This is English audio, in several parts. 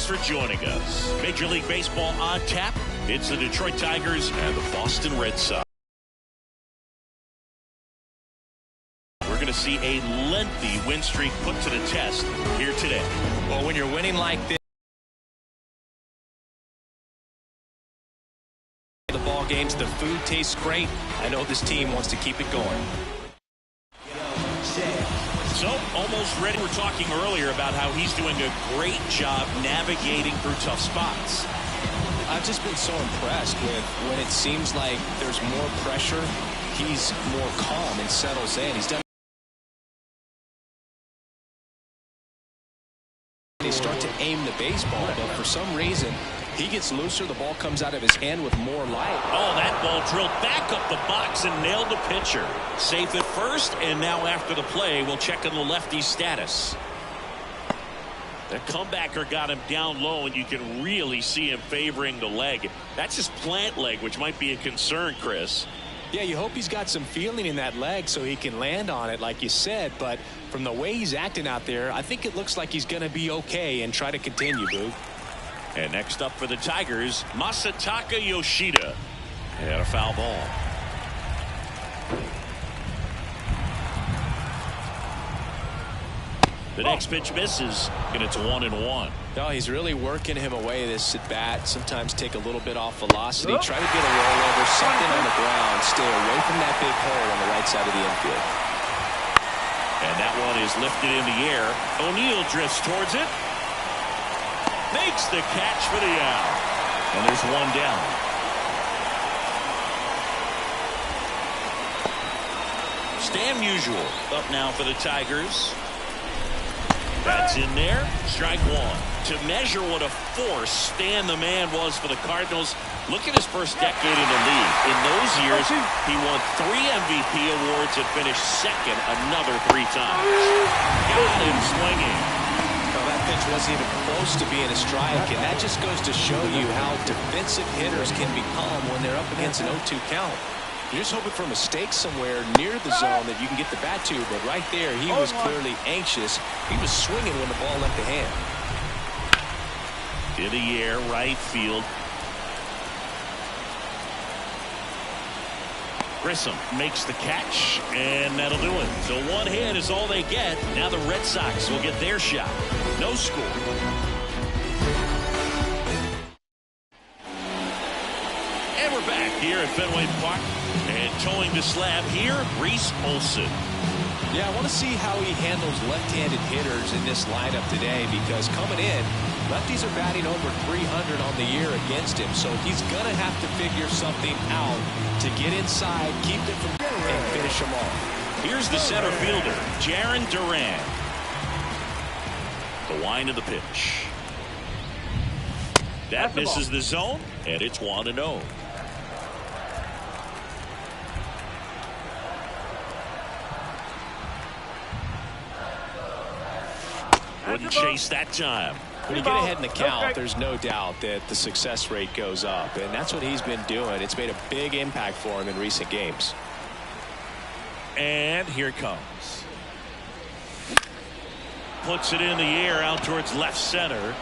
for joining us. Major League Baseball on tap. It's the Detroit Tigers and the Boston Red Sox. We're going to see a lengthy win streak put to the test here today. Well, when you're winning like this, the ball games, the food tastes great. I know this team wants to keep it going. So, almost ready. We're talking earlier about how he's doing a great job navigating through tough spots. I've just been so impressed with when it seems like there's more pressure, he's more calm and settles in. He's done. They start to aim the baseball, but for some reason, he gets looser. The ball comes out of his hand with more light. Oh, that ball drilled back up the box and nailed the pitcher. Safe at first, and now after the play, we'll check on the lefty's status. The comebacker got him down low, and you can really see him favoring the leg. That's his plant leg, which might be a concern, Chris. Yeah, you hope he's got some feeling in that leg so he can land on it, like you said. But from the way he's acting out there, I think it looks like he's going to be okay and try to continue, Boog. And next up for the Tigers, Masataka Yoshida. And a foul ball. The next pitch misses, and it's 1-1. No, he's really working him away this at bat. Sometimes take a little bit off velocity. Try to get a rollover, something on the ground. Stay away from that big hole on the right side of the infield. And that one is lifted in the air. O'Neill drifts towards it. Makes the catch for the out. And there's one down. Stan Musial up now for the Tigers. That's in there. Strike one. To measure what a force Stan the Man was for the Cardinals, look at his first decade in the league. In those years, he won 3 MVP awards and finished second another 3 times. Got him swinging. That pitch wasn't even close to being a strike, and that just goes to show you how defensive hitters can become when they're up against an 0-2 count. You're just hoping for a mistake somewhere near the zone that you can get the bat to, but right there he was clearly anxious. He was swinging when the ball left the hand. In the air, right field. Grissom makes the catch, and that'll do it. So one hit is all they get. Now the Red Sox will get their shot. No score. And we're back here at Fenway Park. And towing the slab here, Reese Olson. Yeah, I want to see how he handles left-handed hitters in this lineup today, because coming in, lefties are batting over 300 on the year against him. So he's going to have to figure something out to get inside, keep them from and finish them off. Here's the center fielder, Jarren Duran. The wind of the pitch. That misses the zone, and it's 1-0. Wouldn't chase that time. When you get ahead in the count, there's no doubt that the success rate goes up, and that's what he's been doing. It's made a big impact for him in recent games. And here it comes. Puts it in the air out towards left center.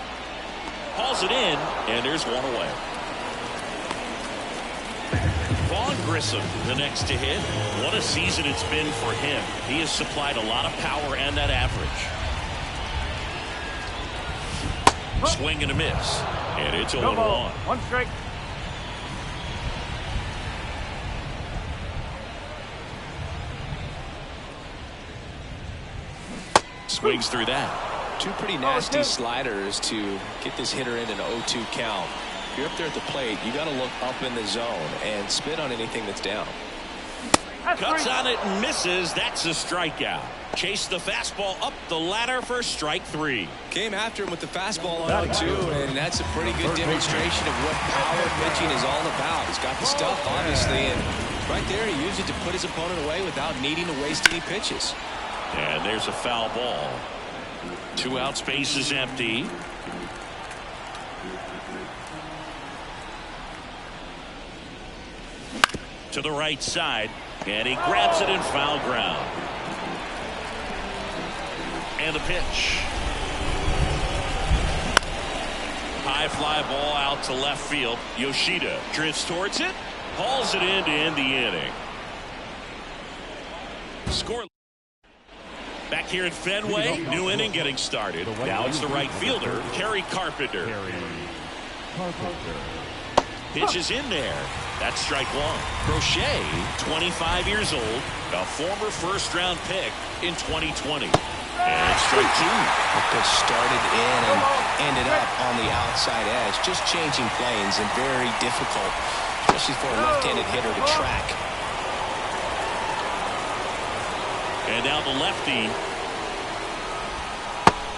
Hauls it in, and there's one away. Vaughn Grissom, the next to hit. What a season it's been for him. He has supplied a lot of power and that average. Swing and a miss. And it's 0-1. One strike. Swings through that. 2 pretty nasty sliders to get this hitter in an 0-2 count. If you're up there at the plate, you got to look up in the zone and spit on anything that's down. Cuts on it and misses. That's a strikeout. Chased the fastball up the ladder for strike 3. Came after him with the fastball on 0-2, and that's a pretty good demonstration of what power pitching is all about. He's got the stuff, obviously, and right there he used it to put his opponent away without needing to waste any pitches. And there's a foul ball. 2 out, space is empty. To the right side, and he grabs it in foul ground. And the pitch. High fly ball out to left field. Yoshida drifts towards it, hauls it in to end the inning. Score. Back here in Fenway, new inning getting started. Now it's the right fielder, Kerry Carpenter. Pitch is in there. That's strike one. Crochet, 25 years old, a former first-round pick in 2020. And it's strike two. The pitch started in and ended up on the outside edge, just changing planes and very difficult, especially for a left-handed hitter to track. And now the lefty.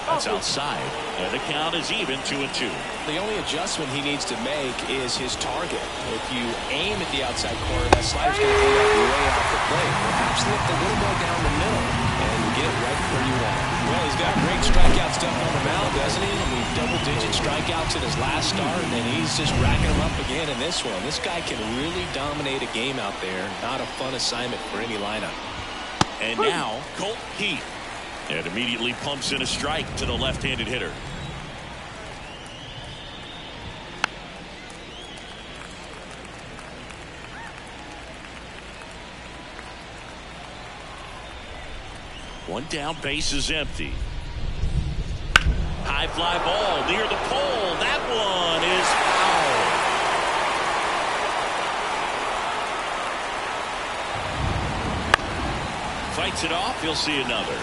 That's outside. And the count is even 2-2. The only adjustment he needs to make is his target. If you aim at the outside corner, that slider's going to end up way off the plate. Perhaps lift a little more down the middle and get it right where you want it. Well, he's got great strikeout stuff on the mound, doesn't he? I mean, double-digit strikeouts in his last start, and he's just racking them up again in this one. This guy can really dominate a game out there. Not a fun assignment for any lineup. And now, Colt Heath. And immediately pumps in a strike to the left-handed hitter. One down, base is empty. High fly ball near the pole. That one is foul. Fights it off. He'll see another.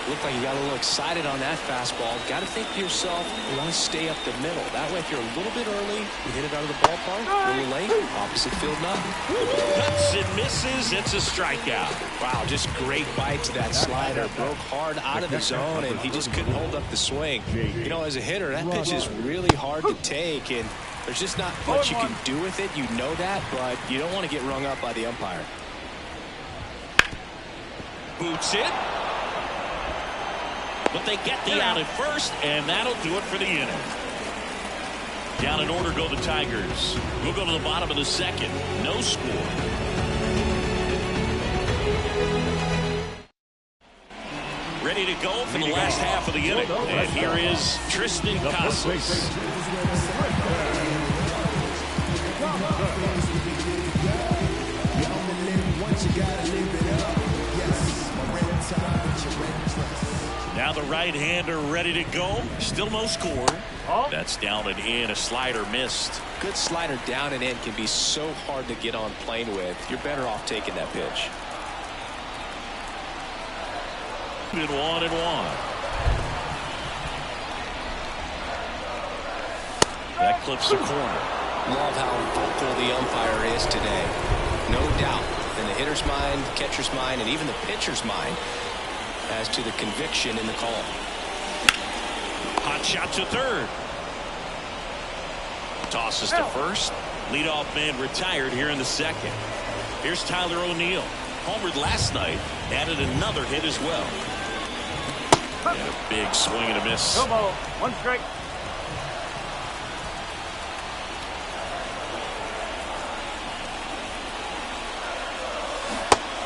Looked like you got a little excited on that fastball. Got to think to yourself, you want to stay up the middle. That way, if you're a little bit early, you hit it out of the ballpark. A little late, opposite field not. Cuts and misses. It's a strikeout. Wow, just great bite to that slider. Broke hard out of the zone, and he just couldn't hold up the swing. You know, as a hitter, that pitch is really hard to take, and there's just not much you can do with it. You know that, but you don't want to get rung up by the umpire. Boots it. But they get the out at first, and that'll do it for the inning. Down in order go the Tigers. We'll go to the bottom of the second. No score. Ready to go for the last half of the inning. And here is Tristan Casas. Now the right-hander ready to go. Still no score. That's down and in. A slider missed. Good slider down and in can be so hard to get on plane with. You're better off taking that pitch. 1-1. That clips the corner. Love how vocal the umpire is today. No doubt in the hitter's mind, catcher's mind, and even the pitcher's mind as to the conviction in the call. Hot shot to third. Tosses to first. Leadoff man retired here in the second. Here's Tyler O'Neill. Homered last night. Added another hit as well. And a big swing and a miss. No ball. One strike.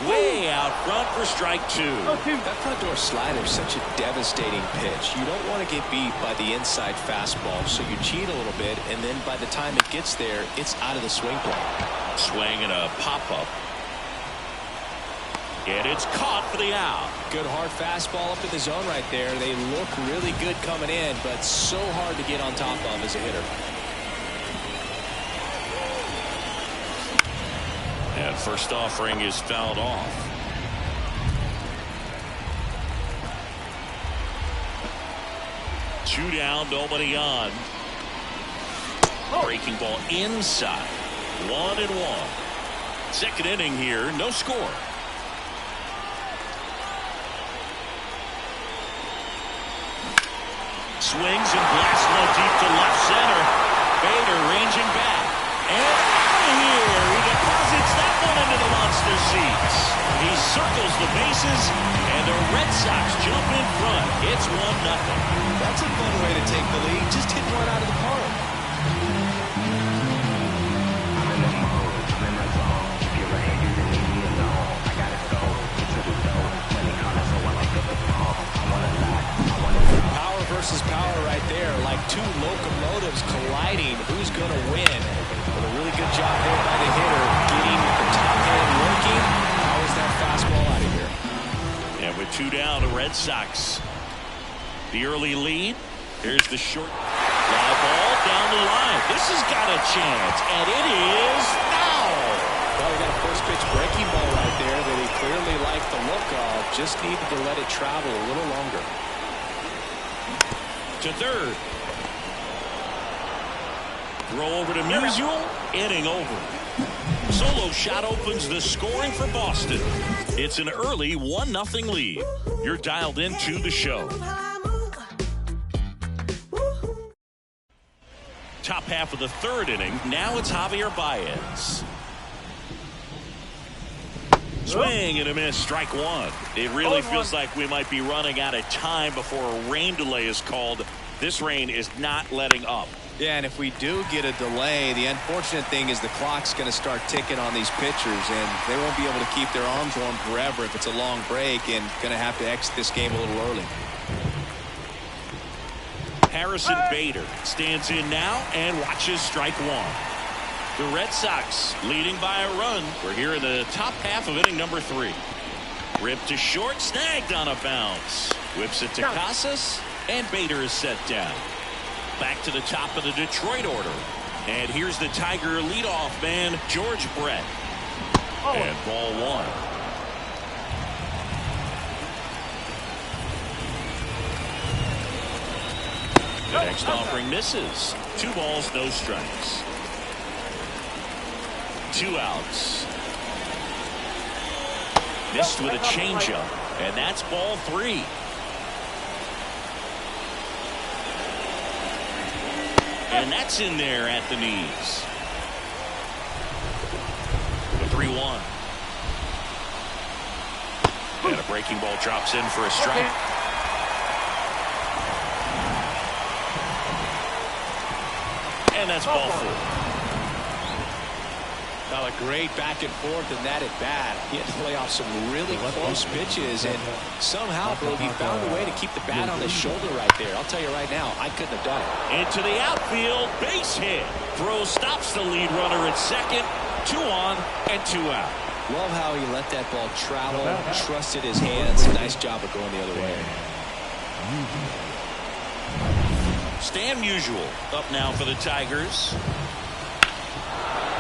Way out front for strike two. That front door slider is such a devastating pitch. You don't want to get beat by the inside fastball, so you cheat a little bit, and then by the time it gets there, it's out of the swing plane. Swing and a pop-up. And it's caught for the out. Good hard fastball up in the zone right there. They look really good coming in, but so hard to get on top of as a hitter. And first offering is fouled off. Two down, nobody on. Breaking ball inside. 1-1. Second inning here, no score. Swings and blasts one deep to left center. Bader ranging back. And out of here. He deposits that one into the monster seats. He circles the bases, and the Red Sox jump in front. It's 1-0. That's a fun way to take the lead. Just hit one out of the park. Power versus power right there, like two locomotives colliding. Who's going to win? Well, a really good job there by the hitter, getting the top hand working. How is that fastball out of here? And with 2 down, the Red Sox, the early lead. Here's the short fly ball down the line. This has got a chance, and it is foul. Well, we got a first pitch breaking ball right there that he clearly liked the look of. Just needed to let it travel a little longer. To third. Throw over to Musial. Inning over. Solo shot opens the scoring for Boston. It's an early 1-0 lead. You're dialed into the show. Top half of the third inning. Now it's Javier Baez. Swing and a miss, strike one. It really feels like we might be running out of time before a rain delay is called. This rain is not letting up. Yeah, and if we do get a delay, the unfortunate thing is the clock's going to start ticking on these pitchers, and they won't be able to keep their arms warm forever if it's a long break, and going to have to exit this game a little early. Harrison Bader stands in now and watches strike one. The Red Sox leading by a run. We're here in the top half of inning number 3. Ripped to short, snagged on a bounce. Whips it to Casas, and Bader is set down. Back to the top of the Detroit order. And here's the Tiger leadoff man, George Brett. And ball one. The next offering misses. 2 balls, no strikes. 2 outs. Missed with a changeup, and that's ball 3. And that's in there at the knees. The 3-1. And a breaking ball drops in for a strike. And that's ball 4. Well, a great back and forth in that at bat. He had to play off some really close pitches, and somehow, bro, he found a way to keep the bat on his shoulder right there. I'll tell you right now, I couldn't have done it. Into the outfield, base hit. Throw stops the lead runner at second. 2 on and 2 out. Love how he let that ball travel, trusted his hands. Nice job of going the other way. Stan Musial up now for the Tigers.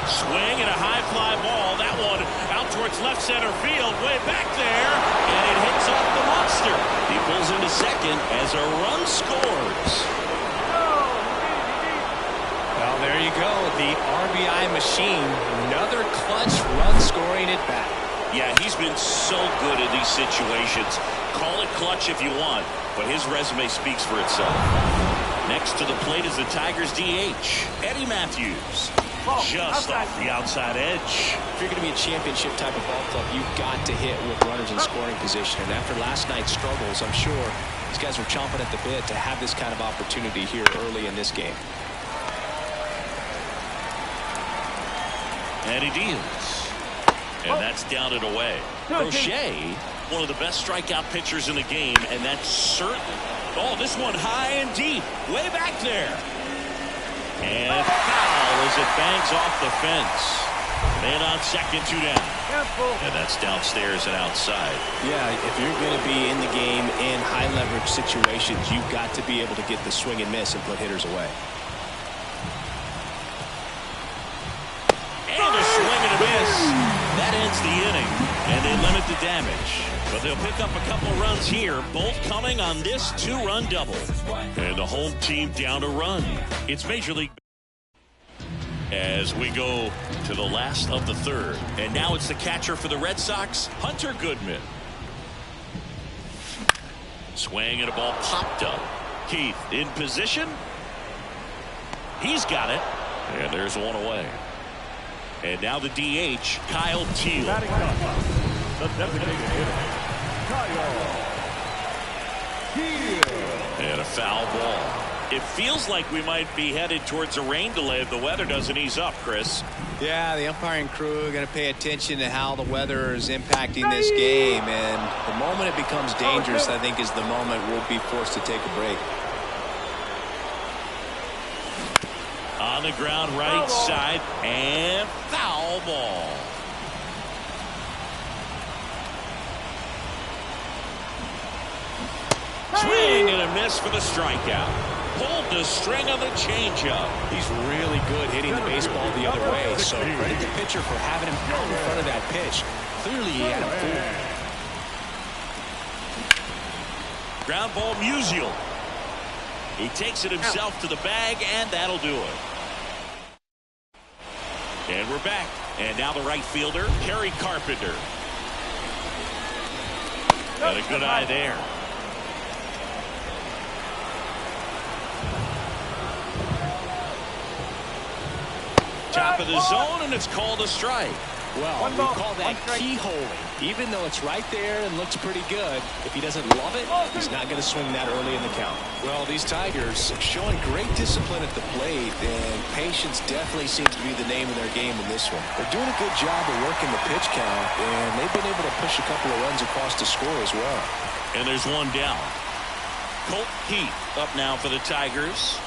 Swing and a high fly ball. That one out towards left center field. Way back there. And it hits off the monster. He pulls into second as a run scores. Well, there you go. The RBI machine. Another clutch run scoring at bat. Yeah, he's been so good in these situations. Call it clutch if you want, but his resume speaks for itself. Next to the plate is the Tigers DH, Eddie Matthews. Just off the outside edge. If you're going to be a championship type of ball club, you've got to hit with runners in scoring position. And after last night's struggles, I'm sure these guys were chomping at the bit to have this kind of opportunity here early in this game. And he deals. And that's down and away. Crochet, one of the best strikeout pitchers in the game, and that's certainly. Oh, this one high and deep, way back there. And foul as it bangs off the fence. Man on second, 2 down. And that's downstairs and outside. Yeah, if you're going to be in the game in high leverage situations, you've got to be able to get the swing and miss and put hitters away. And a swing and a miss. That ends the inning, and they limit the damage. But they'll pick up a couple runs here, both coming on this 2-run double. And the home team down a run. It's Major League. As we go to the last of the third. And now it's the catcher for the Red Sox, Hunter Goodman. Swing and a ball popped up. Keith in position. He's got it. And there's one away. And now the DH, Kyle Teal. The designated hitter, Kyle Teal. And a foul ball. It feels like we might be headed towards a rain delay if the weather doesn't ease up, Chris. Yeah, the umpiring crew are going to pay attention to how the weather is impacting this game. And the moment it becomes dangerous, I think, is the moment we'll be forced to take a break. On the ground, right side, and foul ball. Swing and a miss for the strikeout. Pulled the string on the changeup. He's really good hitting the baseball the other way, so credit the pitcher for having him out in front of that pitch. Clearly he had him fooled. Ground ball, Musial. He takes it himself to the bag, and that'll do it. And we're back. And now the right fielder, Kerry Carpenter. Got a good eye there. Top of the zone, and it's called a strike. Well, we call that keyholing. Even though it's right there and looks pretty good, if he doesn't love it, he's not going to swing that early in the count. Well, these Tigers showing great discipline at the plate, and patience definitely seems to be the name of their game in this one. They're doing a good job of working the pitch count, and they've been able to push a couple of runs across the score as well. And there's one down. Colt Heath up now for the Tigers.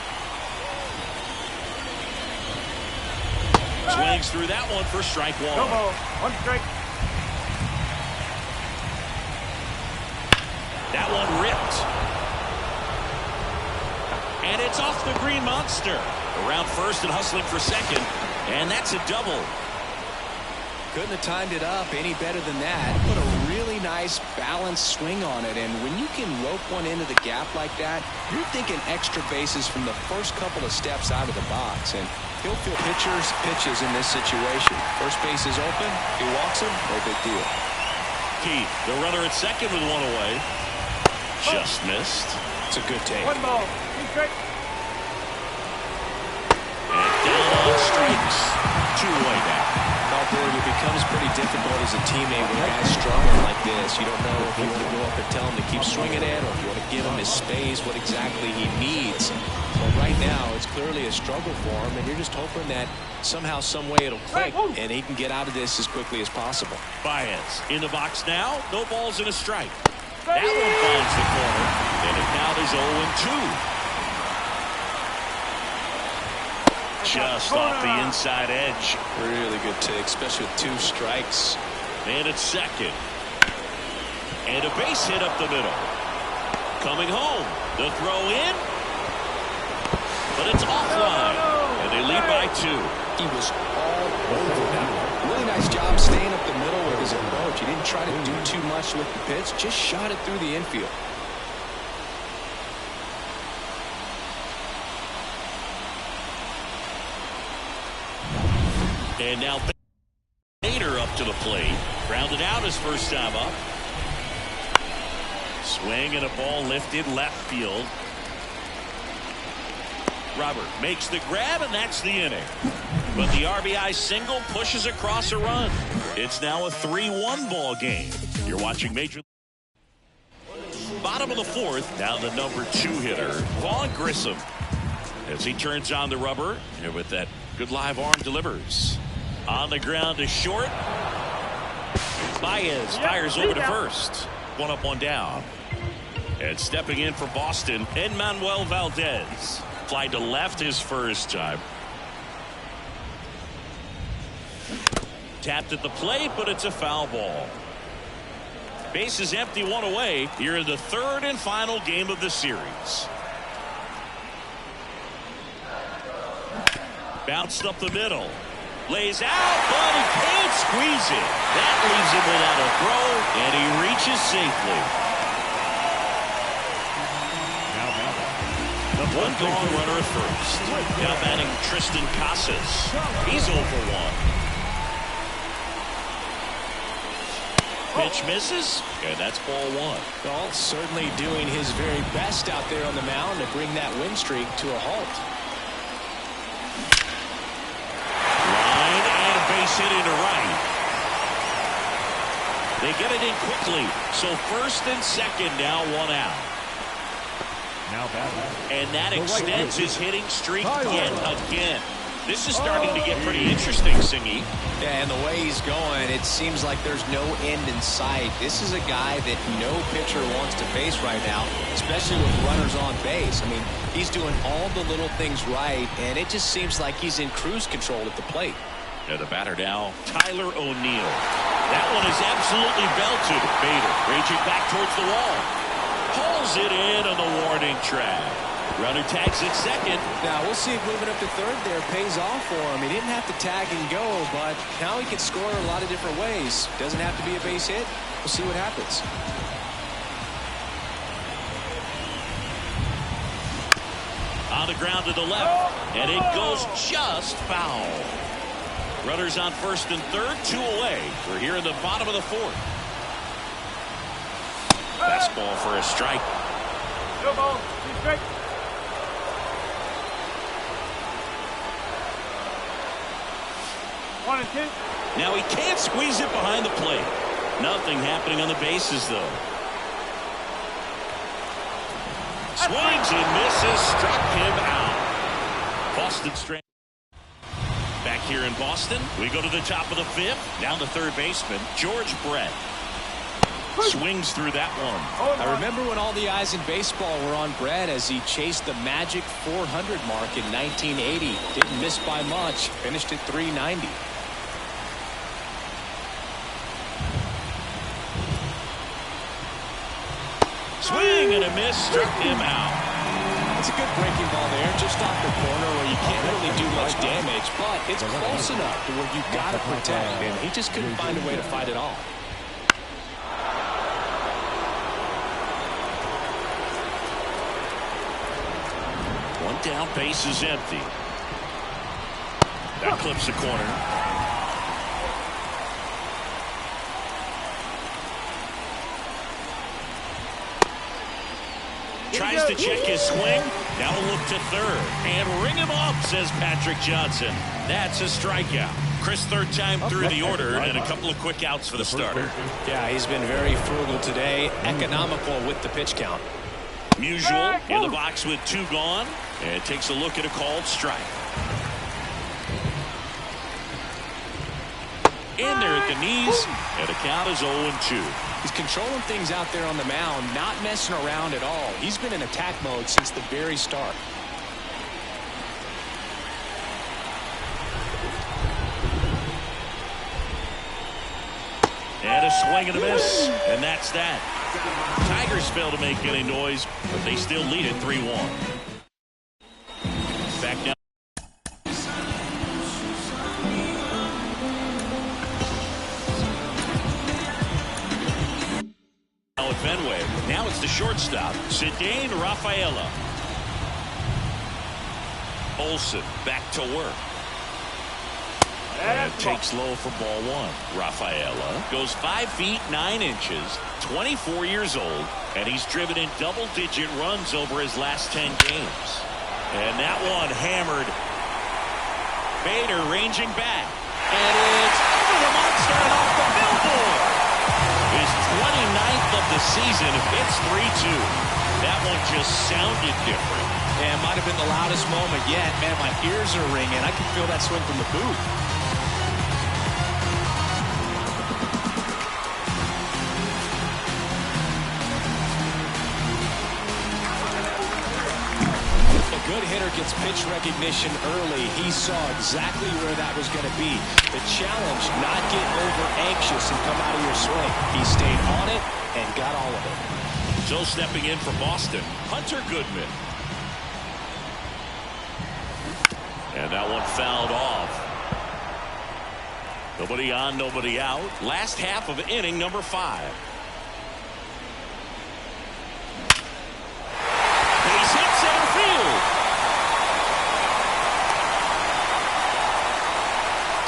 Swings through that one for strike one. No ball. One strike. That one ripped. And it's off the Green Monster. Around first and hustling for second. And that's a double. Couldn't have timed it up any better than that. Put a really nice balanced swing on it, and when you can rope one into the gap like that, you're thinking extra bases from the first couple of steps out of the box, and he'll feel pitches in this situation. First base is open. He walks him. No big deal. Keith, the runner at second with one away. Just missed. It's a good take. One ball. Two strikes. And down on strikes. Two away now. Oh boy, it becomes pretty difficult as a teammate when a guy's struggling like this. You don't know if you want to go up and tell him to keep swinging it, or if you want to give him his space, what exactly he needs. But right now, it's clearly a struggle for him, and you're just hoping that somehow, some way it'll click, and he can get out of this as quickly as possible. Baez in the box now. No balls and a strike. That one finds the corner, and it now is 0-2. Just off the inside edge. Really good take, especially with two strikes. And it's second. And a base hit up the middle. Coming home. The throw in. But it's offline. And they lead by 2. He was all over that one. Really nice job staying up the middle with his approach. He didn't try to do too much with the pitch. Just shot it through the infield. And now Bader up to the plate. Grounded out his first time up. Swing and a ball lifted left field. Robert makes the grab, and that's the inning. But the RBI single pushes across a run. It's now a 3-1 ball game. You're watching Major League. Bottom of the fourth. Now the number 2 hitter, Vaughn Grissom. As he turns on the rubber, and with that good live arm delivers. On the ground to short. Baez fires over to first. One up, one down. And stepping in for Boston, Enmanuel Valdez. Fly to left his first time. Tapped at the plate, but it's a foul ball. Base is empty, one away. Here in the third and final game of the series. Bounced up the middle. Lays out, but he can't squeeze it. That leaves him without a throw, and he reaches safely. One gone runner at first. Now batting Tristan Casas. He's 0 for 1. Pitch misses, and that's ball 1. Well, certainly doing his very best out there on the mound to bring that win streak to a halt. Line and a base hit into right. They get it in quickly, so first and second now, one out. Now batting. And that extends his hitting streak yet again. This is starting to get pretty interesting, Singy. Yeah, and the way he's going, it seems like there's no end in sight. This is a guy that no pitcher wants to face right now, especially with runners on base. I mean, he's doing all the little things right, and it just seems like he's in cruise control at the plate. And the batter now, Tyler O'Neill. That one is absolutely belted. Bader raging back towards the wall. Pulls it in on the warning track. Runner tags at second. Now, we'll see if moving up to third there pays off for him. He didn't have to tag and go, but now he can score a lot of different ways. Doesn't have to be a base hit. We'll see what happens. On the ground to the left, and it goes just foul. Runners on first and third, 2 away. We're here in the bottom of the fourth. Fastball for a strike. No ball. 2 strike. One and 2. Now he can't squeeze it behind the plate. Nothing happening on the bases, though. Swings and misses, struck him out. Boston strand. Back here in Boston, we go to the top of the fifth. Down to third baseman, George Brett. Swings through that one. I remember when all the eyes in baseball were on Brett as he chased the magic 400 mark in 1980. Didn't miss by much. Finished at 390. Swing and a miss, struck him out. It's a good breaking ball there, just off the corner where you can't really do much damage, but it's close enough to where you've got to protect, and he just couldn't find a way to fight it off. One down, base is empty. That clips the corner. Tries to check his swing. Now a look to third. And ring him up, says Patrick Johnson. That's a strikeout. Chris, third time through the order, and a couple of quick outs for the starter. Yeah, he's been very frugal today. Economical with the pitch count. Musial in the box with 2 gone. And takes a look at a called strike. In there at the knees. And the count is 0-2. He's controlling things out there on the mound, not messing around at all. He's been in attack mode since the very start. And a swing and a miss. And that's that. Tigers fail to make any noise, but they still lead it 3-1. Back now. Fenway. Now it's the shortstop, Cedane Rafaela. Olsen back to work. And takes low for ball 1. Rafaela goes 5 feet 9 inches, 24 years old, and he's driven in double-digit runs over his last 10 games. And that one hammered. Bader ranging back. And it's over the monster and off the billboard. His 29th of the season. It's 3-2. That one just sounded different. Yeah, it might have been the loudest moment yet. Man, my ears are ringing. I can feel that swing from the booth. A good hitter gets pitch recognition early. He saw exactly where that was going to be. The challenge, not get over anxious and come out of your swing. He stayed on it and got all of it. So stepping in for Boston, Hunter Goodman. And that one fouled off. Nobody on, nobody out. Last half of inning number 5. Base hit center field.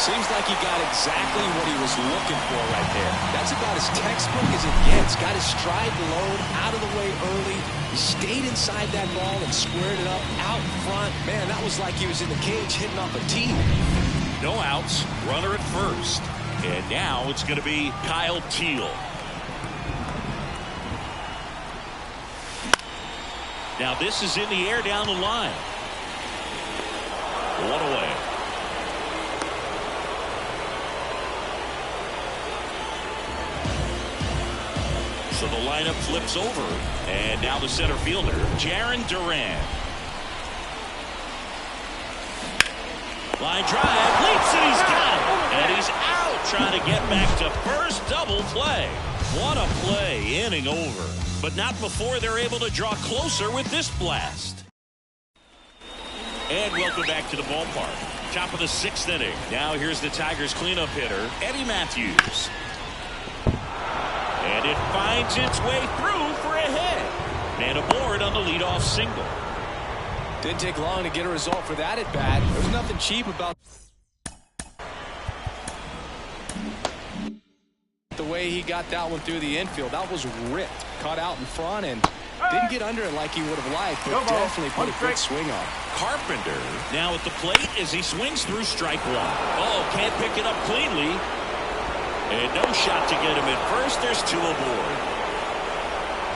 Seems like he got exactly what he was looking for right there. That's about as textbook as it gets. Got his stride low, out of the way early. He stayed inside that ball and squared it up out front. Man, that was like he was in the cage hitting off a tee. No outs, runner at first. And now it's going to be Kyle Teal. Now this is in the air down the line. 1 away. So the lineup flips over. And now the center fielder, Jaron Duran. Line drive, leaps, and he's got it. And he's out, trying to get back to first. Double play. What a play, inning over. But not before they're able to draw closer with this blast. And welcome back to the ballpark. Top of the 6th inning. Now here's the Tigers cleanup hitter, Eddie Matthews. And it finds its way through for a hit. Man aboard on the leadoff single. Didn't take long to get a result for that at bat. There's nothing cheap about the way he got that one through the infield. That was ripped, caught out in front, and didn't get under it like he would have liked, but definitely put a good swing on. Carpenter now at the plate as he swings through strike one. Oh, can't pick it up cleanly. And no shot to get him at first. There's 2 aboard.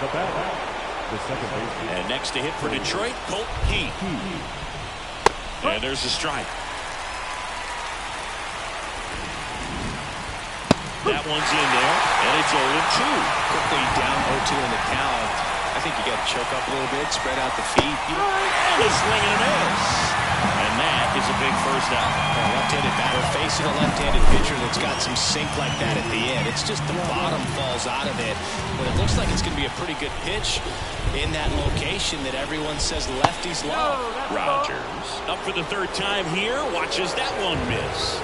The batter. The second baseman. And next to hit for Detroit, Colt Heath. And there's a strike. That one's in there, and it's 0-2. Quickly down 0-2 in the count. I think you got to choke up a little bit, spread out the feet. And a swing and a miss. And that is a big first out. A left-handed batter facing a left-handed pitcher that's got some sink like that at the end. It's just the bottom falls out of it. But it looks like it's going to be a pretty good pitch in that location that everyone says lefties love. Rogers up for the 3rd time here. Watches that one miss.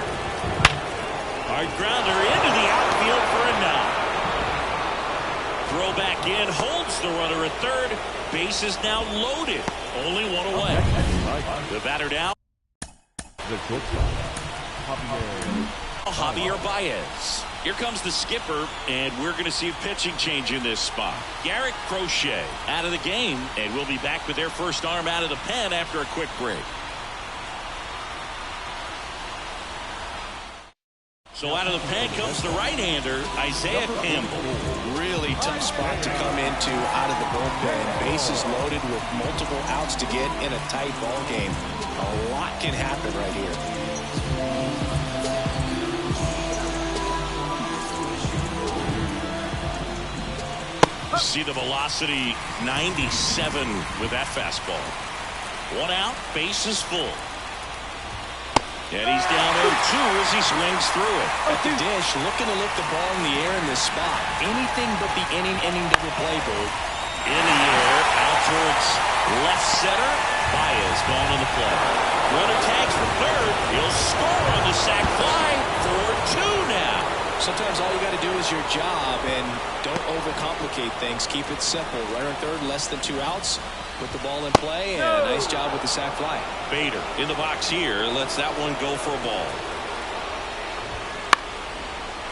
Hard grounder into the outfield for a knock. Throw back in, holds the runner at 3rd. Base is now loaded. Only 1 away. The batter down. The shortstop, Javier Baez. Here comes the skipper, and we're going to see a pitching change in this spot. Garrett Crochet out of the game, and we'll be back with their first arm out of the pen after a quick break. So out of the pen comes the right-hander, Isaiah Campbell. Really tough spot to come into out of the bullpen. Bases loaded with multiple outs to get in a tight ball game. A lot can happen right here. See the velocity 97 with that fastball. 1 out, bases full. And he's down 0-2 as he swings through it. At the dish, looking to lift the ball in the air in this spot. Anything but the inning double play, Bird. In the air, out towards left center. Baez gone on the play. Runner tags for 3rd. He'll score on the sac fly. 4-2 now. Sometimes all you got to do is your job, and don't overcomplicate things. Keep it simple. Runner 3rd, less than 2 outs. Put the ball in play, and a nice job with the sac fly. Bader in the box here. Lets that one go for a ball.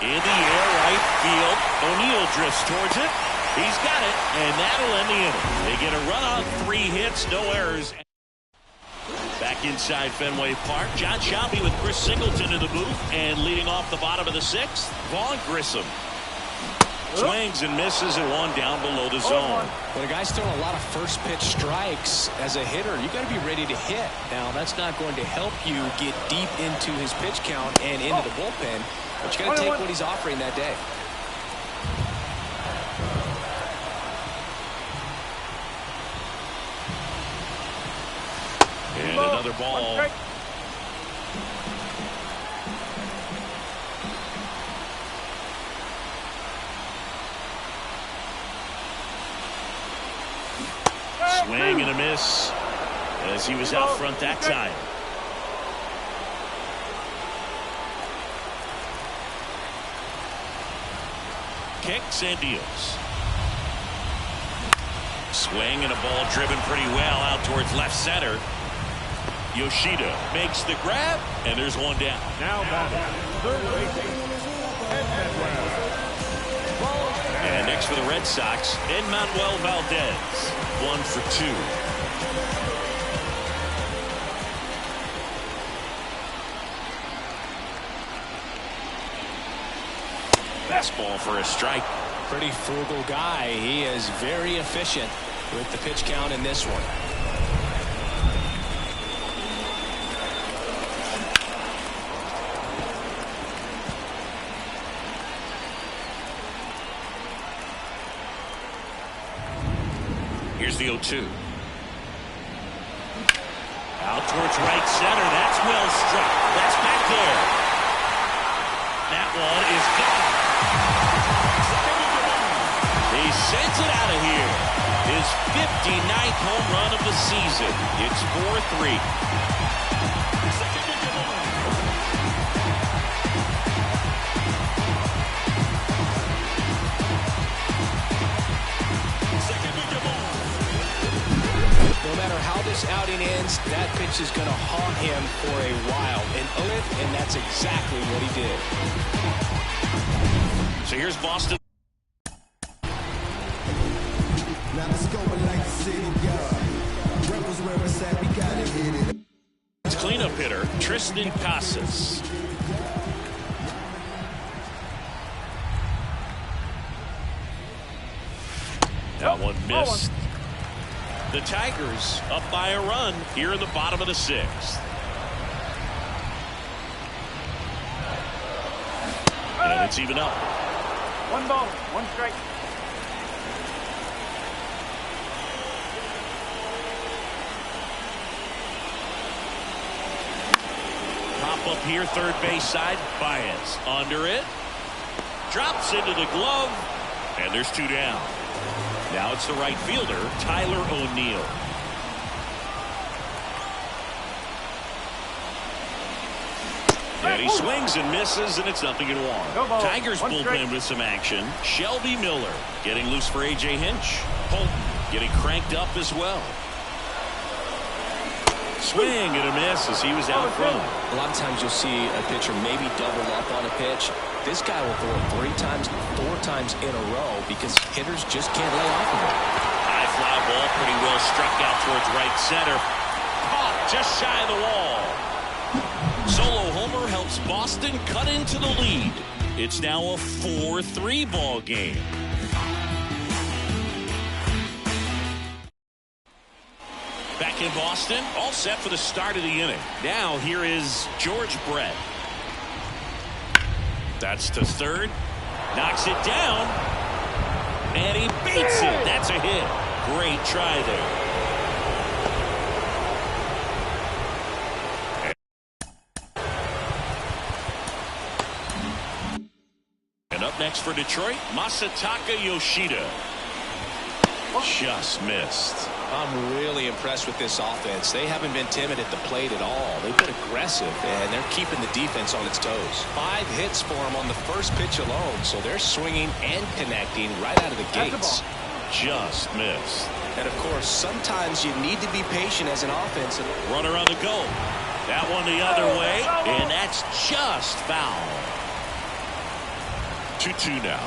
In the air, right field. O'Neill drifts towards it. He's got it, and that'll end the inning. They get a run on 3 hits, no errors. Back inside Fenway Park, John Shelby with Chris Singleton in the booth, and leading off the bottom of the 6th, Vaughn Grissom. Swings and misses and 1 down below the zone. When a guy's throwing a lot of first pitch strikes as a hitter, you got to be ready to hit. Now, that's not going to help you get deep into his pitch count and into the bullpen, but you got to take what he's offering that day. And another ball. Swing and a miss as he was out front that time. Kicks and deals. Swing and a ball driven pretty well out towards left center. Yoshida makes the grab, and there's 1 down. Now batting, 3rd baseman, And next for the Red Sox, Manuel Valdez. 1 for 2. Fastball for a strike. Pretty frugal guy. He is very efficient with the pitch count in this one. Here's the 0-2. Out towards right center. That's well struck. That's back there. That one is gone. He sends it out of here. His 59th home run of the season. It's 4-3. No matter how this outing ends, that pitch is going to haunt him for a while. And that's exactly what he did. So here's Boston. Now let's go like the city, yeah. Rebels where it's at, we gotta hit it. Cleanup hitter, Tristan Casas. That one missed. The Tigers up by a run here in the bottom of the 6th. And it's even up. 1 ball, 1 strike. Pop up here, third base side. Baez under it. Drops into the glove. And there's 2 down. Now it's the right fielder, Tyler O'Neill. And he swings and misses, and it's 0-1. Tigers bullpen with some action. Shelby Miller getting loose for A.J. Hinch. Holton getting cranked up as well. Swing and a miss as he was out front. A lot of times you'll see a pitcher maybe double up on a pitch. This guy will throw it 3 times, 4 times in a row because hitters just can't lay off of it. High fly ball pretty well struck out towards right center. Caught just shy of the wall. Solo homer helps Boston cut into the lead. It's now a 4-3 ball game. Back in Boston, all set for the start of the inning. Now here is George Brett. That's to third. Knocks it down. And he beats it. That's a hit. Great try there. And up next for Detroit, Masataka Yoshida. Just missed. I'm really impressed with this offense. They haven't been timid at the plate at all. They've been aggressive, and they're keeping the defense on its toes. 5 hits for them on the first pitch alone, so they're swinging and connecting right out of the gates. Just missed. And, of course, sometimes you need to be patient as an offense. Runner on the go. That one the other way, and that's just foul. 2-2 now.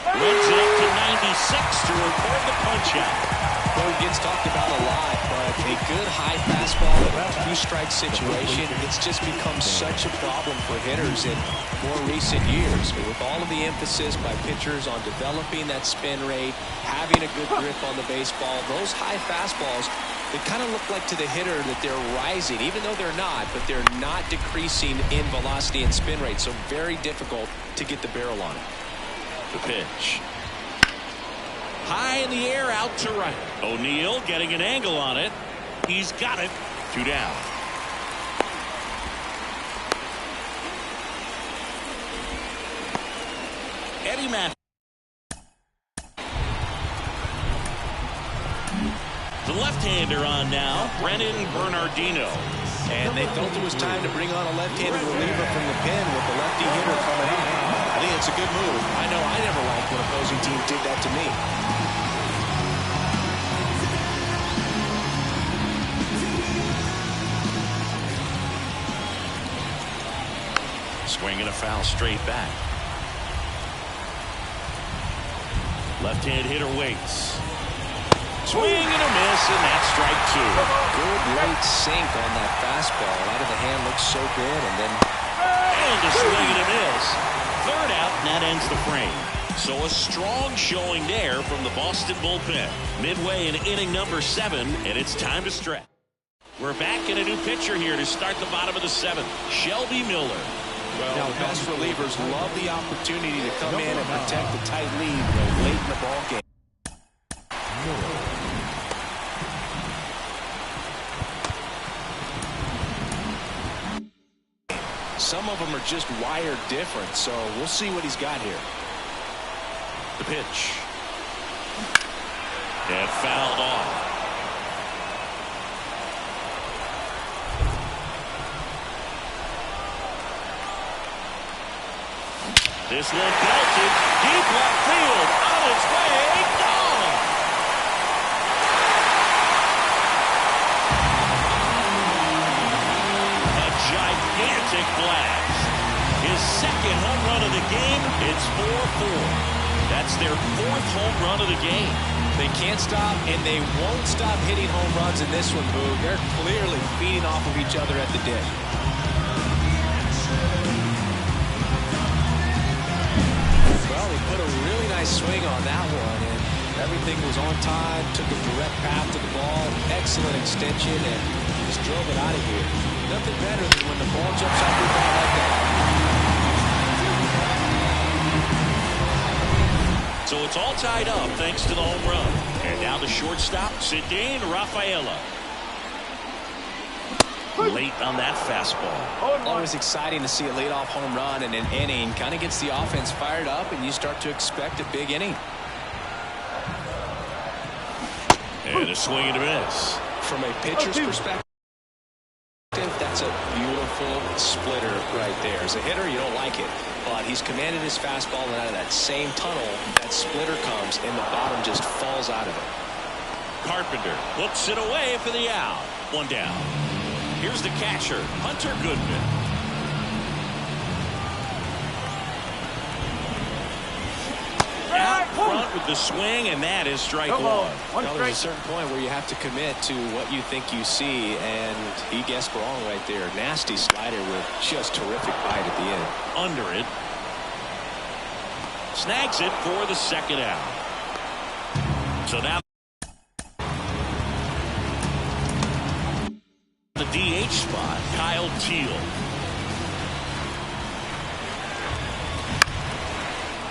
Runs it up to 96 to record the punch-out. Well, it gets talked about a lot, but a good high fastball in a 2-strike situation, it's just become such a problem for hitters in more recent years. With all of the emphasis by pitchers on developing that spin rate, having a good grip on the baseball, those high fastballs, they kind of look like to the hitter that they're rising, even though they're not, but they're not decreasing in velocity and spin rate, so very difficult to get the barrel on it. The pitch. High in the air, out to right. O'Neill getting an angle on it. He's got it. 2 down. Eddie Matthews. The left-hander on now, Brennan Bernardino. And they felt it was time to bring on a left-handed reliever from the pen with the lefty hitter coming up. I think it's a good move. I know I never liked when opposing teams did that to me. Swing and a foul straight back. Left-hand hitter waits. Swing and a miss, and that's strike 2. Good late sink on that fastball. Out of the hand looks so good, and then... And a swing and a miss. Third out, and that ends the frame. So a strong showing there from the Boston bullpen. Midway in inning number 7, and it's time to stretch. We're back in a new pitcher here to start the bottom of the 7th. Shelby Miller. Well, the best relievers love the opportunity to come in and protect the tight lead late in the ball game. some of them are just wired different, so we'll see what he's got here. The pitch. And fouled off. This one belted deep left field, on its way, gone. A gigantic blast. His second home run of the game. It's 4-4. That's their fourth home run of the game. They can't stop, and they won't stop hitting home runs in this one, Boog. They're clearly feeding off of each other at the dish. Well, he put a really nice swing on that one, and everything was on time, took a direct path to the ball, excellent extension, and just drove it out of here. Nothing better than when the ball jumps off your bat like that. So it's all tied up thanks to the home run. And now the shortstop, Ceddanne Rafaela. Late on that fastball. Always exciting to see a leadoff home run in an inning. Kind of gets the offense fired up, and you start to expect a big inning. And a swing and a miss. From a pitcher's perspective, that's a beautiful splitter right there. As a hitter, you don't like it. But he's commanded his fastball, and out of that same tunnel, that splitter comes, and the bottom just falls out of it. Carpenter hooks it away for the out. One down. Here's the catcher, Hunter Goodman. Out front with the swing, and that is strike one. Now, there's a certain point where you have to commit to what you think you see, and he guessed wrong right there. Nasty slider with just terrific bite at the end. Under it. Snags it for the second out. So now the DH spot, Kyle Teal.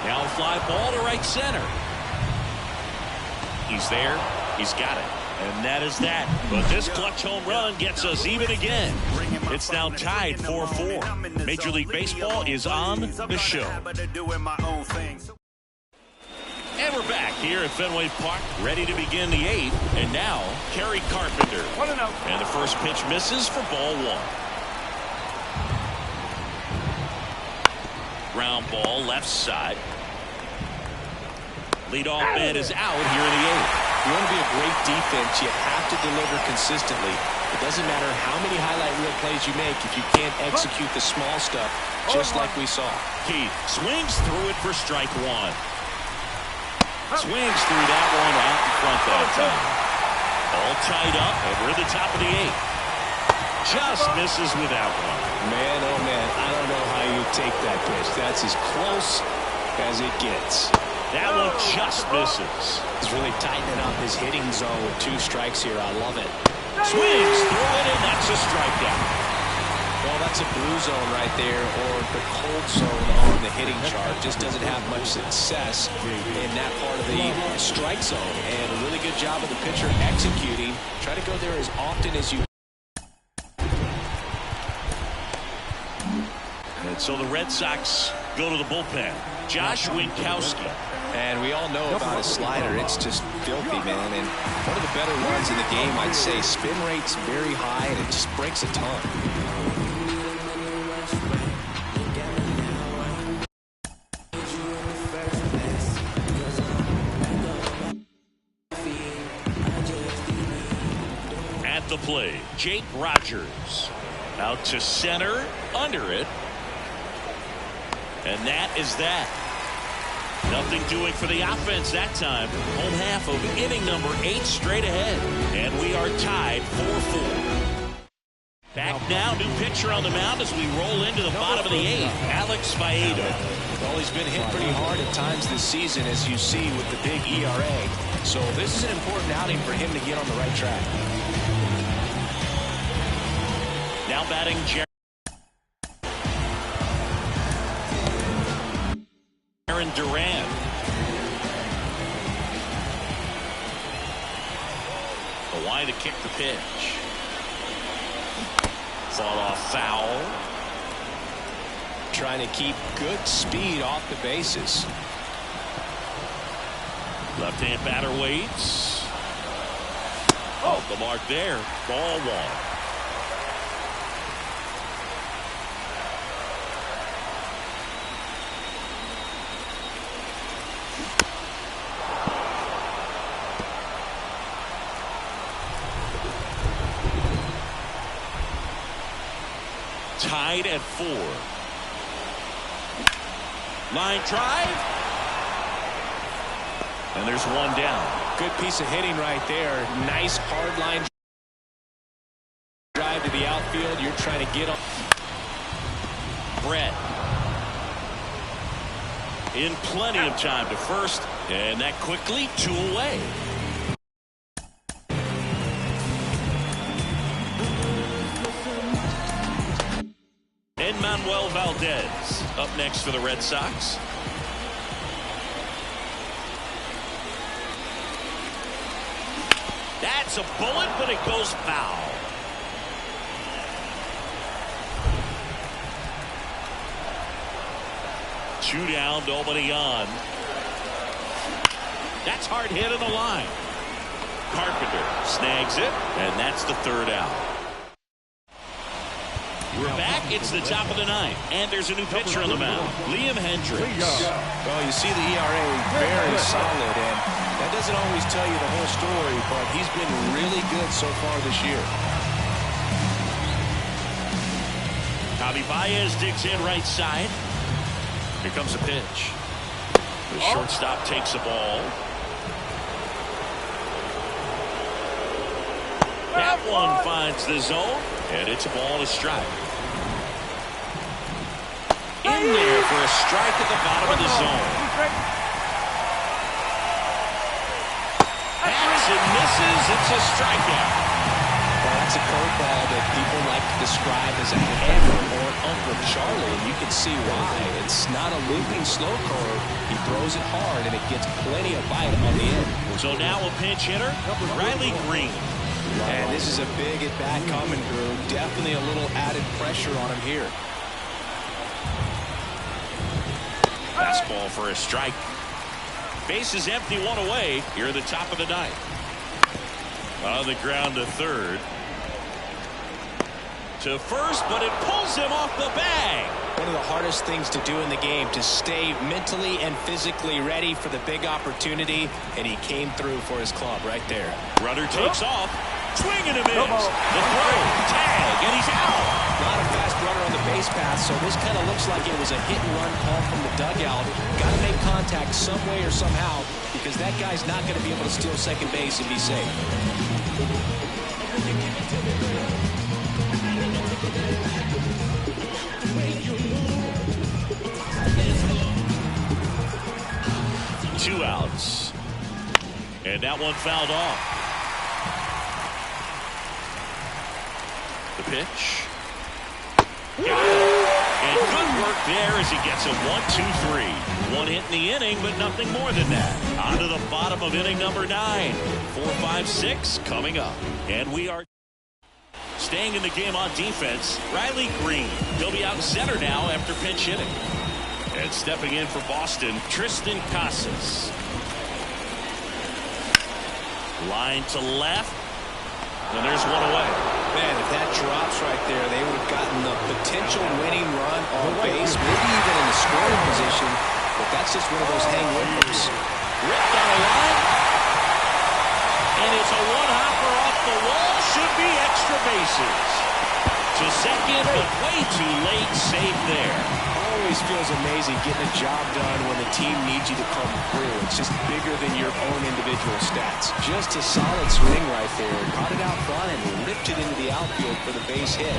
Now a fly ball to right center. He's there. He's got it. And that is that. But this clutch home run gets us even again. It's now tied 4-4. Major League Baseball is on the show. And we're back here at Fenway Park, ready to begin the eighth. And now, Kerry Carpenter. And the first pitch misses for ball one. Ground ball left side. Leadoff man is out here in the eighth. You want to be a great defense, you have to deliver consistently. It doesn't matter how many highlight reel plays you make if you can't execute the small stuff, just like we saw. Keith swings through it for strike one. Swings through that one out in front that time. All tied up, and we're at the top of the eighth. Just misses with that one. Man, oh man, I don't know how you take that pitch. That's as close as it gets. That one just misses. He's really tightening up his hitting zone with 2 strikes here. I love it. Swings through it, and that's a strikeout. Well, that's a blue zone right there, or the cold zone on the hitting chart. Just doesn't have much success in that part of the strike zone. And a really good job of the pitcher executing. Try to go there as often as you. And so the Red Sox go to the bullpen. Josh Winkowski. And we all know about his slider. It's just filthy, man. And one of the better ones in the game, I'd say. Spin rate's very high, and it just breaks a ton. At the plate, Jake Rogers. Out to center, under it. And that is that. Nothing doing for the offense that time. Home half of inning number 8 straight ahead. And we are tied 4-4. Back now, new pitcher on the mound as we roll into the bottom of the 8th. Alex Faedo. Well, he's been hit pretty hard at times this season, as you see with the big ERA. So this is an important outing for him to get on the right track. Now batting Aaron Duran. The line to kick the pitch. Fought off foul. trying to keep good speed off the bases. Left-hand batter waits. Off the mark there. Ball one. Tied at 4. Line drive. And there's one down. Good piece of hitting right there. Nice hard line drive to the outfield. You're trying to get on. Brett. In plenty of time to first. And that quickly 2 away. Manuel Valdez up next for the Red Sox. That's a bullet, but it goes foul. Two down, nobody on. That's hard hit in the line. Carpenter snags it, and that's the 3rd out. We're back. It's the top of the 9th, and there's a new pitcher on the mound, Liam Hendricks. Well, you see the ERA very solid, and that doesn't always tell you the whole story, but he's been really good so far this year. Javi Baez digs in right side. Here comes a pitch. The shortstop takes a ball. That one finds the zone, and it's a ball to strike. In there for a strike at the bottom of the zone. Bats and misses. It's a strikeout. Well, that's a curveball that people like to describe as a hammer or Uncle Charlie, and you can see why. It's not a looping slow curve. He throws it hard, and it gets plenty of bite on the end. So now a pinch hitter, Riley Green. And this is a big at-bat coming through. Definitely a little added pressure on him here. Fastball for a strike. Base is empty, 1 away. Here at the top of the 9th. On the ground to 3rd. To first, but it pulls him off the bag. One of the hardest things to do in the game, to stay mentally and physically ready for the big opportunity, and he came through for his club right there. Runner takes off. Swing and a miss. The throw, tag, and he's out. Not a fast runner on the base path, so this kind of looks like it was a hit-and-run call from the dugout. Got to make contact some way or somehow, because that guy's not going to be able to steal second base and be safe. Two outs. And that one fouled off. The pitch. And good work there as he gets a 1-2-3. One hit in the inning, but nothing more than that. On to the bottom of inning number 9. 4, 5, 6 coming up. And we are staying in the game on defense. Riley Green. He'll be out in center now after pinch hitting. And stepping in for Boston, Tristan Casas. Line to left. And there's one away. Man, if that drops right there, they would have gotten the potential winning run on base, maybe even in the scoring position. But that's just one of those hang whippers. Ripped on a line. And it's a one-hopper off the wall. Should be extra bases. To second, but way too late. Save there. Always feels amazing getting a job done when the team needs you to come through. It's just bigger than your own individual stats. Just a solid swing right there. Caught it out front and ripped it into the outfield for the base hit.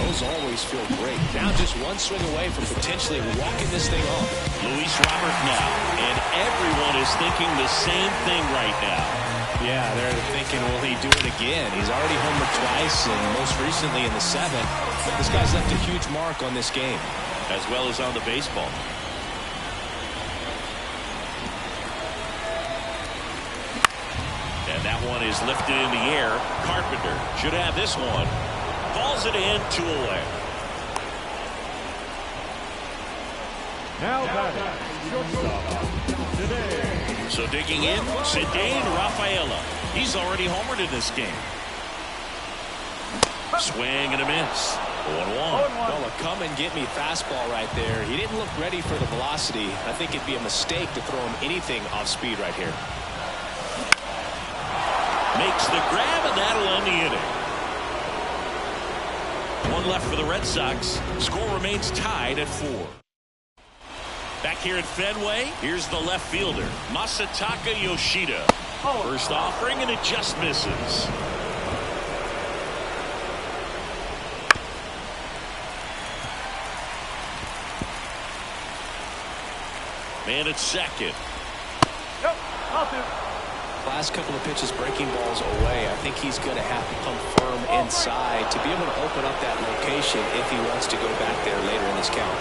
Those always feel great. Now just one swing away from potentially walking this thing off. Luis Robert now. And everyone is thinking the same thing right now. Yeah, they're thinking, will he do it again? He's already homered twice, and most recently in the 7th. This guy's left a huge mark on this game. As well as on the baseball. And that one is lifted in the air. Carpenter should have this one. Falls it in, 2 away. Now batting, shortstop, today. So digging in, Cedane Rafaela. He's already homered in this game. Swing and a miss. 1-1. Well, a come and get me fastball right there. He didn't look ready for the velocity. I think it'd be a mistake to throw him anything off speed right here. Makes the grab, and that'll end the inning. One left for the Red Sox. Score remains tied at 4. Back here at Fenway, here's the left fielder, Masataka Yoshida. First offering, and it just misses. Man at second. Yep, I'll do. Last couple of pitches breaking balls away. I think he's going to have to come firm inside to be able to open up that location if he wants to go back there later in this count.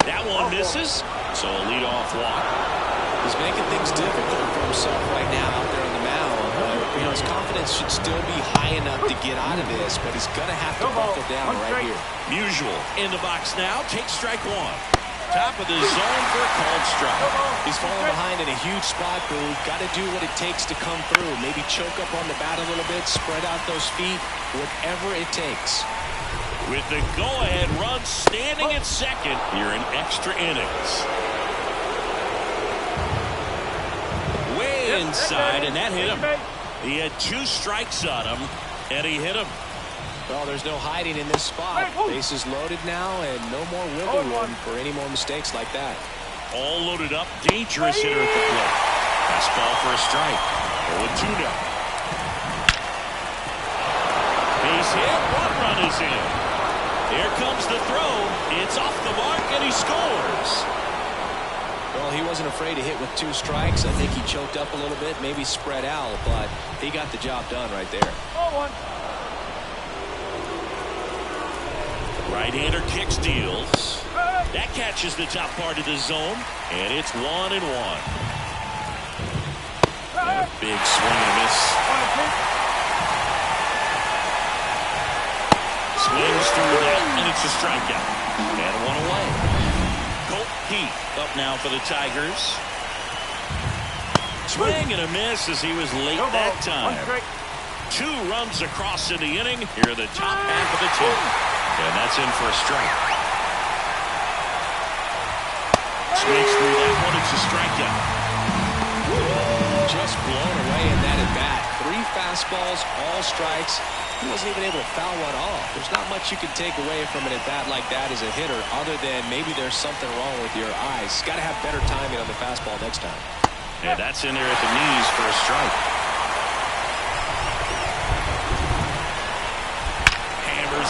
That one misses, so a leadoff walk. He's making things difficult for himself right now out there on the mound. But, his confidence should still be high enough to get out of this, but he's going to have to buckle down right here. Musial in the box now. Takes strike 1. Top of the zone for a called strike. He's falling behind in a huge spot, Boo. Got to do what it takes to come through. Maybe choke up on the bat a little bit, spread out those feet, whatever it takes. With the go-ahead run standing at second here in extra innings. Way inside, and that hit him. He had 2 strikes on him, and he hit him. Well, there's no hiding in this spot. Bases loaded now, and no more wiggle room for any more mistakes like that. All loaded up, dangerous hitter at the plate. Fastball for a strike. 0-2 now. Base hit, 1 run is in. Here comes the throw. It's off the mark, and he scores. Well, he wasn't afraid to hit with 2 strikes. I think he choked up a little bit, maybe spread out, but he got the job done right there. 0-1. Right-hander kicks, deals. That catches the top part of the zone, and it's 1-1. A big swing and miss. Swings through that, and it's a strikeout. And 1 away. Colt Heath up now for the Tigers. Swing and a miss as he was late that time. 2 runs across in the inning. Here are the top half of the 2. And that's in for a strike. Swings through that one. It's a strikeout. Just blown away in that at bat. 3 fastballs, all strikes. He wasn't even able to foul one off. There's not much you can take away from an at bat like that as a hitter, other than maybe there's something wrong with your eyes. Got to have better timing on the fastball next time. And that's in there at the knees for a strike.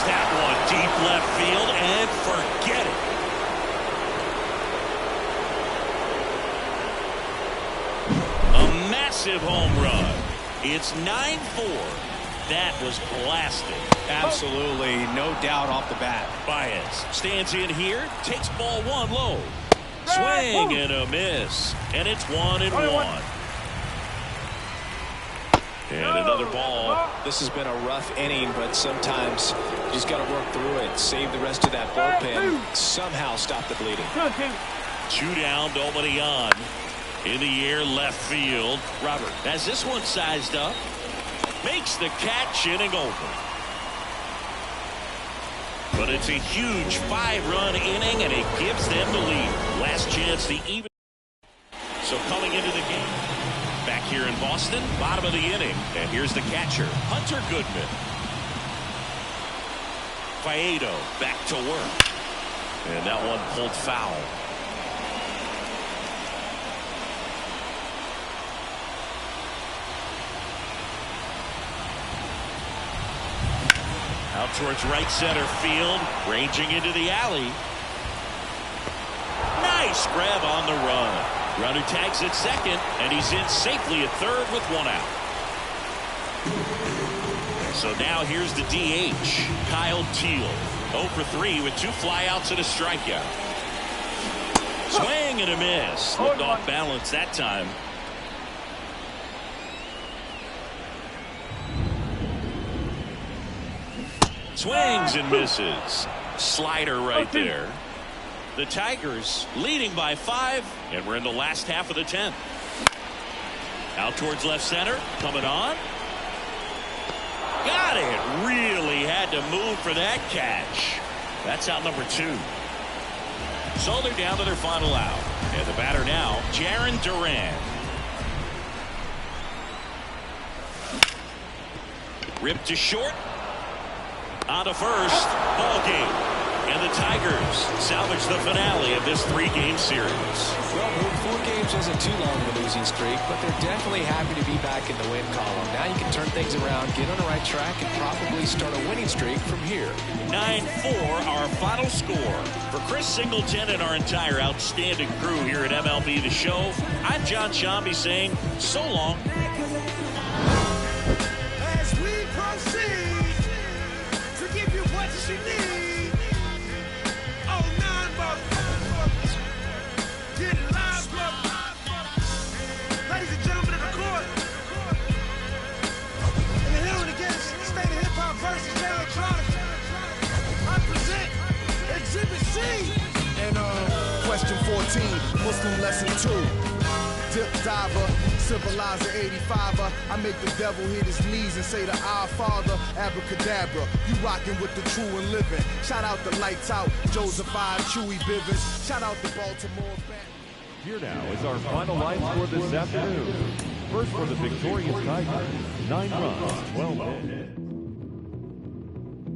That one deep left field, and forget it. A massive home run. It's 9-4. That was blasted. Absolutely, no doubt off the bat. Baez stands in here, takes ball 1 low. Swing and a miss, and it's 1-1. And another ball. This has been a rough inning, but sometimes you just got to work through it. Save the rest of that bullpen. Somehow stop the bleeding. 2 down, nobody on. In the air, left field. Robert has this one sized up. Makes the catch, inning over. But it's a huge 5-run inning, and it gives them the lead. Last chance to even. So coming into the game. Back here in Boston, bottom of the inning. And here's the catcher, Hunter Goodman. Faedo back to work. And that one pulled foul. Out towards right center field, ranging into the alley. Nice grab on the run. Runner tags at second, and he's in safely at third with 1 out. So now here's the DH, Kyle Teal. 0 for 3 with 2 flyouts and a strikeout. Swing and a miss. Looked off balance that time. Swings and misses. Slider right there. The Tigers leading by 5, and we're in the last half of the 10th. Out towards left center, coming on. Got it. Really had to move for that catch. That's out number 2. So they're down to their final out. And the batter now, Jarren Duran. Ripped to short. On to first. Ball game. And the Tigers salvage the finale of this 3-game series. Well, 4 games wasn't too long of a losing streak, but they're definitely happy to be back in the win column. Now you can turn things around, get on the right track, and probably start a winning streak from here. 9-4, our final score. For Chris Singleton and our entire outstanding crew here at MLB The Show, I'm John Shambi saying so long. As we proceed to give you what you need. Ladies and gentlemen of the court, in the Hill and Against State of Hip Hop versus Electronic, I present Exhibit C. And question 14, Muslim lesson 2. Dip diver, civilizer 85er. I make the devil hit his knees and say the Our Father, abracadabra. You rockin' with the true and living. Shout out the Lights Out, Joseph I, Chewy Bivens. Shout out the Baltimore Bat. Here now is our final line score this afternoon. First for the victorious Tigers, 9 runs, 12 hits.